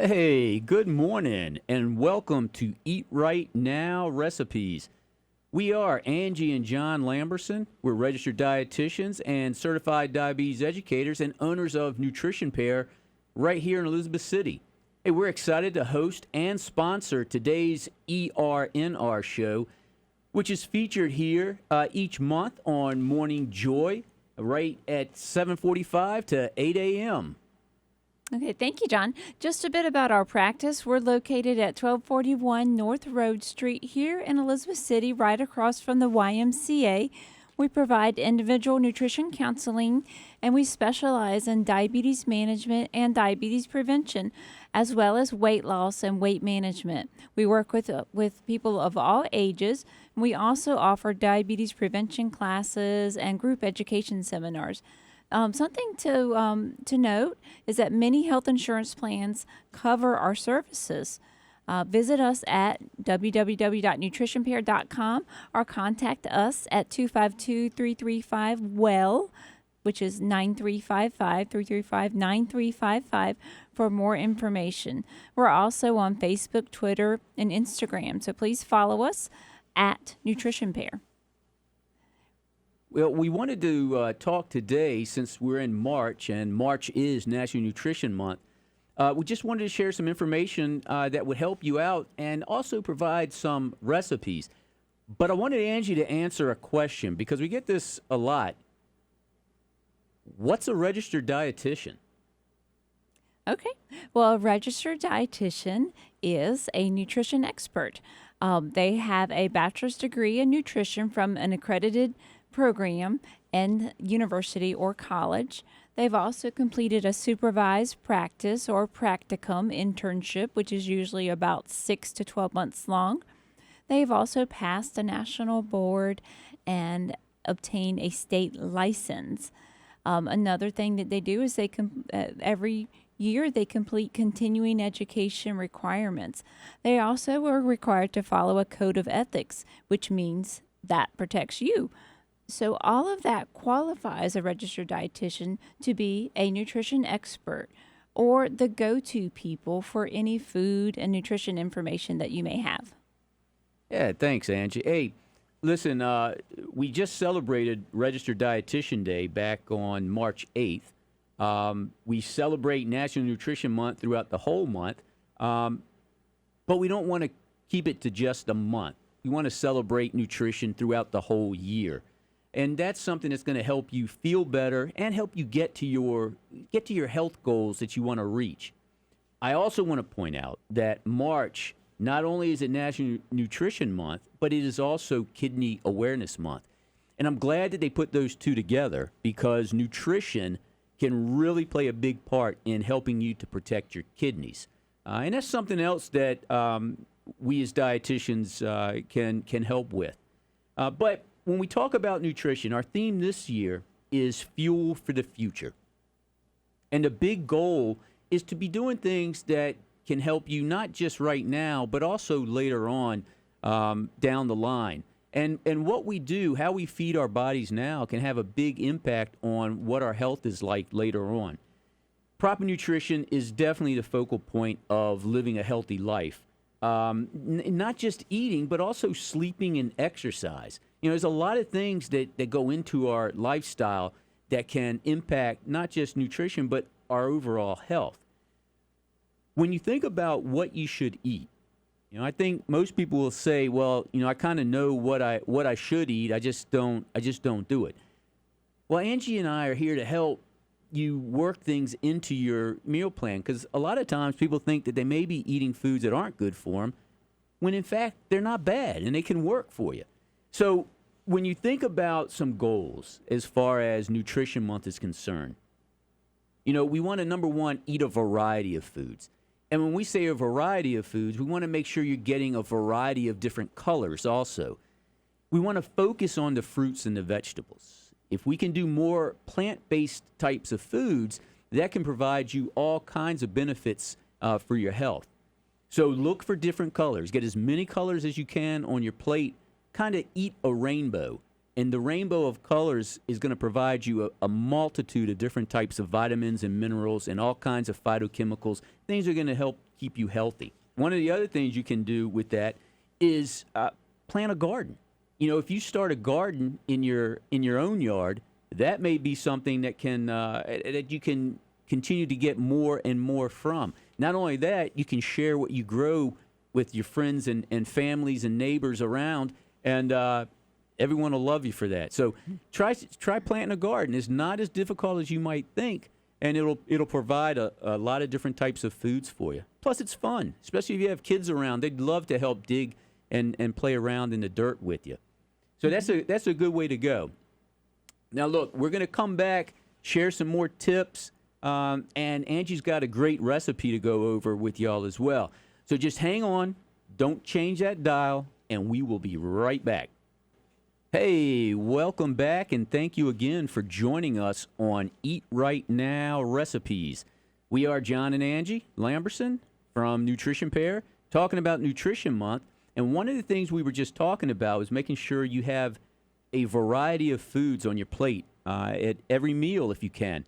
Hey, good morning, and welcome to Eat Right Now Recipes. We are Angie and John Lamberson. We're registered dietitians and certified diabetes educators and owners of Nutrition Pair right here in Elizabeth City. Hey, we're excited to host and sponsor today's ERNR show, which is featured here each month on Morning Joy, right at 7:45 to 8 a.m. Okay, thank you, John. Just a bit about our practice. We're located at 1241 North Road Street here in Elizabeth City, right across from the YMCA. We provide individual nutrition counseling, and we specialize in diabetes management and diabetes prevention, as well as weight loss and weight management. We work with people of all ages. We also offer diabetes prevention classes and group education seminars. Something to note is that many health insurance plans cover our services. Visit us at www.nutritionpair.com or contact us at 252-335-WELL, which is 9355-335-9355 for more information. We're also on Facebook, Twitter, and Instagram, so please follow us at Nutrition Pair. Well, we wanted to talk today, since we're in March, and March is National Nutrition Month. We just wanted to share some information that would help you out and also provide some recipes. But I wanted Angie to answer a question because we get this a lot. What's a registered dietitian? Okay. Well, a registered dietitian is a nutrition expert. They have a bachelor's degree in nutrition from an accredited program in university or college. They've also completed a supervised practice or practicum internship, which is usually about 6 to 12 months long. They've also passed a national board and obtained a state license. Another thing that they do is every year they complete continuing education requirements. They also are required to follow a code of ethics, which means that protects you. So all of that qualifies a registered dietitian to be a nutrition expert or the go-to people for any food and nutrition information that you may have. Yeah, thanks, Angie. Hey, listen, we just celebrated Registered Dietitian Day back on March 8th. We celebrate National Nutrition Month throughout the whole month, but we don't want to keep it to just a month. We want to celebrate nutrition throughout the whole year. And that's something that's going to help you feel better and help you get to your health goals that you want to reach. I also want to point out that March, not only is it National Nutrition Month, but it is also Kidney Awareness Month. And I'm glad that they put those two together because nutrition can really play a big part in helping you to protect your kidneys. And that's something else that we as dietitians can help with. But when we talk about nutrition, our theme this year is Fuel for the Future. And the big goal is to be doing things that can help you not just right now, but also later on down the line. And what we do, how we feed our bodies now, can have a big impact on what our health is like later on. Proper nutrition is definitely the focal point of living a healthy life. Not just eating, but also sleeping and exercise. You know, there's a lot of things that go into our lifestyle that can impact not just nutrition, but our overall health. When you think about what you should eat, you know, I think most people will say, well, you know, I kind of know what I should eat. I just don't do it. Well, Angie and I are here to help you work things into your meal plan because a lot of times people think that they may be eating foods that aren't good for them when in fact they're not bad and they can work for you. So when you think about some goals as far as Nutrition Month is concerned, you know, we want to, number one, eat a variety of foods. And when we say a variety of foods, we want to make sure you're getting a variety of different colors also. We want to focus on the fruits and the vegetables. If we can do more plant-based types of foods, that can provide you all kinds of benefits for your health. So look for different colors. Get as many colors as you can on your plate. Kind of eat a rainbow And the rainbow of colors is going to provide you a multitude of different types of vitamins and minerals and all kinds of phytochemicals. Things are going to help keep you healthy. One of the other things you can do with that is plant a garden. If you start a garden in your own yard, that may be something that that you can continue to get more and more from. Not only that, you can share what you grow with your friends and families and neighbors around, and everyone will love you for that. So try planting a garden. It's not as difficult as you might think, and it'll provide a lot of different types of foods for you. Plus, it's fun, especially if you have kids around. They'd love to help dig and play around in the dirt with you. So that's a good way to go. Now, look, we're going to come back, share some more tips, and Angie's got a great recipe to go over with y'all as well. So just hang on, don't change that dial, and we will be right back. Hey, welcome back, and thank you again for joining us on Eat Right Now Recipes. We are John and Angie Lamberson from Nutrition Pair, talking about Nutrition Month, and one of the things we were just talking about was making sure you have a variety of foods on your plate at every meal if you can.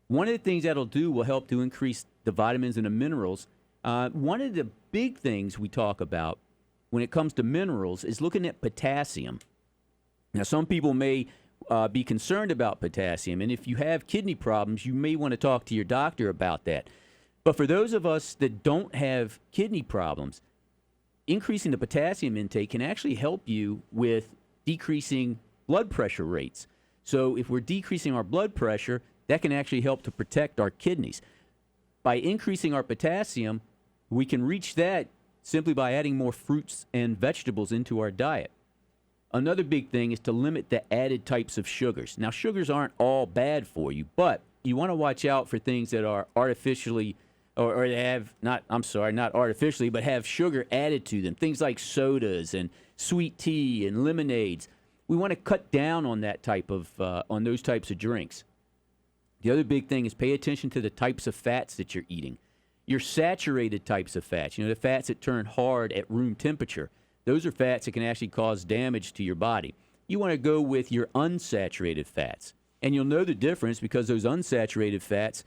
One of the things that'll do will help to increase the vitamins and the minerals. One of the big things we talk about when it comes to minerals is looking at potassium. Now, some people may be concerned about potassium, and if you have kidney problems, you may want to talk to your doctor about that. But for those of us that don't have kidney problems, increasing the potassium intake can actually help you with decreasing blood pressure rates. So if we're decreasing our blood pressure, that can actually help to protect our kidneys. By increasing our potassium, we can reach that simply by adding more fruits and vegetables into our diet. Another big thing is to limit the added types of sugars. Now, sugars aren't all bad for you, but you want to watch out for things that are artificially or have not artificially, but have sugar added to them. Things like sodas and sweet tea and lemonades. We want to cut down on that on those types of drinks. The other big thing is pay attention to the types of fats that you're eating. Your saturated types of fats, the fats that turn hard at room temperature, those are fats that can actually cause damage to your body. You want to go with your unsaturated fats. And you'll know the difference because those unsaturated fats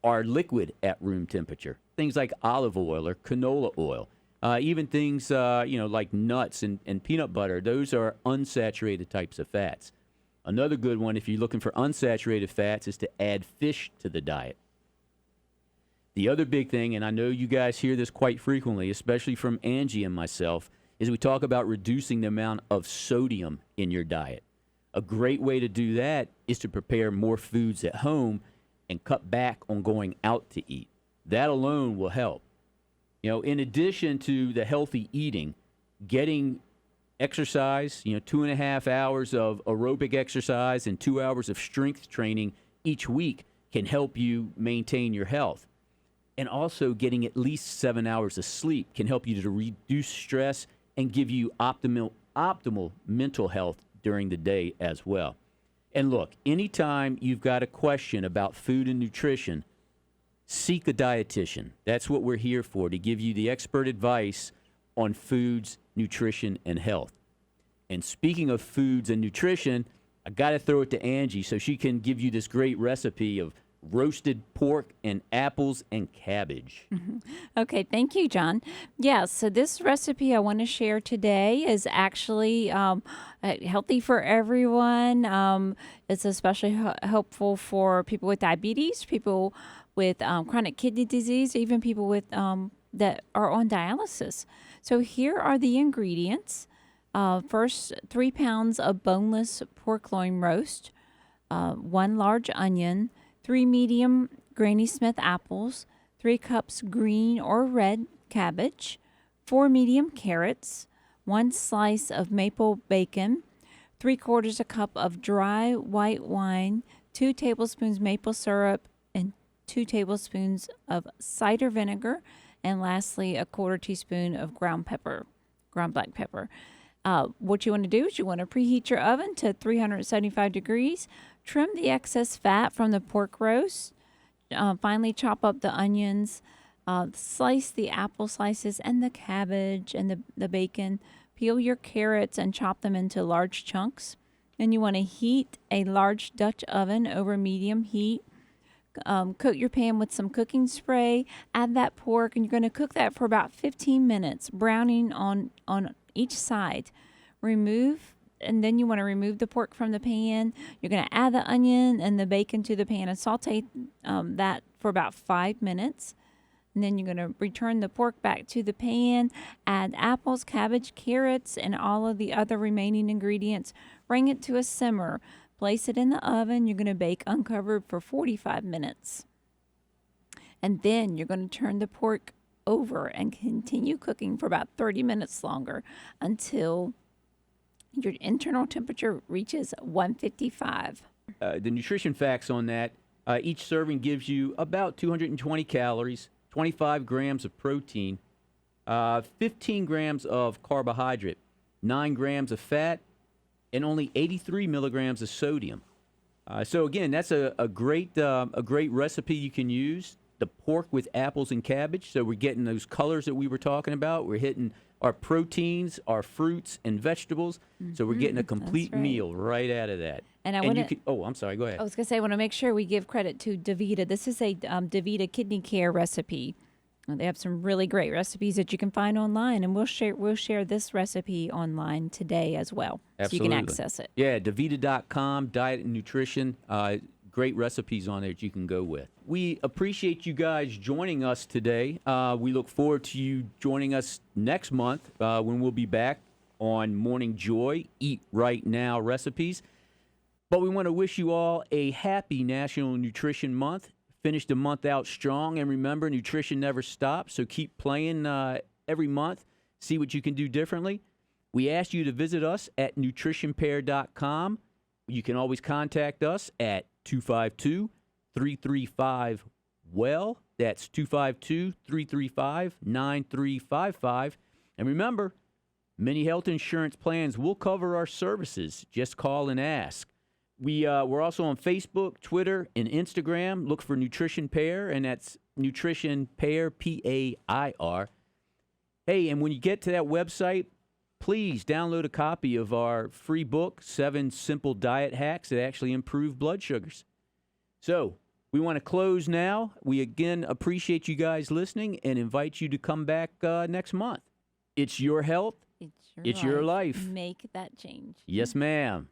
are liquid at room temperature. Things like olive oil or canola oil. Even things, like nuts and peanut butter, those are unsaturated types of fats. Another good one, if you're looking for unsaturated fats, is to add fish to the diet. The other big thing, and I know you guys hear this quite frequently, especially from Angie and myself, is we talk about reducing the amount of sodium in your diet. A great way to do that is to prepare more foods at home and cut back on going out to eat. That alone will help. In addition to the healthy eating, getting exercise, 2.5 hours of aerobic exercise and 2 hours of strength training each week can help you maintain your health. And also getting at least 7 hours of sleep can help you to reduce stress and give you optimal mental health during the day as well. And look, anytime you've got a question about food and nutrition, seek a dietitian. That's what we're here for, to give you the expert advice on foods, nutrition, and health. And speaking of foods and nutrition, I got to throw it to Angie so she can give you this great recipe of roasted pork and apples and cabbage. Mm-hmm. Okay, thank you, John. Yeah, so this recipe I want to share today is actually healthy for everyone. It's especially helpful for people with diabetes, people with chronic kidney disease, even people with that are on dialysis. So here are the ingredients. First, 3 pounds of boneless pork loin roast, 1 large onion, 3 medium Granny Smith apples, 3 cups green or red cabbage, 4 medium carrots, 1 slice of maple bacon, 3/4 a cup of dry white wine, 2 tablespoons maple syrup, and 2 tablespoons of cider vinegar, and lastly, a 1/4 teaspoon of ground black pepper. What you want to do is you want to preheat your oven to 375 degrees. Trim the excess fat from the pork roast. Finally, chop up the onions. Slice the apple slices and the cabbage and the bacon. Peel your carrots and chop them into large chunks. And you want to heat a large Dutch oven over medium heat. Coat your pan with some cooking spray. Add that pork, and you're going to cook that for about 15 minutes, browning on each side. And then you want to remove the pork from the pan. You're going to add the onion and the bacon to the pan and saute that for about 5 minutes. And then you're going to return the pork back to the pan, add apples, cabbage, carrots, and all of the other remaining ingredients. Bring it to a simmer. Place it in the oven. You're going to bake uncovered for 45 minutes. And then you're going to turn the pork over and continue cooking for about 30 minutes longer until your internal temperature reaches 155. The nutrition facts on that, each serving gives you about 220 calories, 25 grams of protein, 15 grams of carbohydrate, 9 grams of fat, and only 83 milligrams of sodium. So again, that's a great recipe you can use. The pork with apples and cabbage, so we're getting those colors that we were talking about. We're hitting our proteins, our fruits and vegetables. So we're getting a complete meal right out of that. And I want to. Oh, I'm sorry. Go ahead. I was going to say, I want to make sure we give credit to Davita. This is a Davita kidney care recipe. They have some really great recipes that you can find online, and we'll share this recipe online today as well, Absolutely. so you can access it. Yeah, Davita.com, diet and nutrition. Great recipes on there that you can go with. We appreciate you guys joining us today. We look forward to you joining us next month when we'll be back on Morning Joy, Eat Right Now recipes. But we want to wish you all a happy National Nutrition Month. Finish the month out strong. And remember, nutrition never stops. So keep playing every month. See what you can do differently. We ask you to visit us at nutritionpair.com. You can always contact us at 252-335-WELL. That's 252-335-9355. And remember, many health insurance plans will cover our services. Just call and ask. We're also on Facebook, Twitter, and Instagram. Look for Nutrition Pair, and that's Nutrition Pair, Pair. Hey, and when you get to that website, please download a copy of our free book, 7 Simple Diet Hacks that actually improve blood sugars. So we want to close now. We again appreciate you guys listening and invite you to come back next month. It's your health. It's your life. Make that change. Yes, ma'am.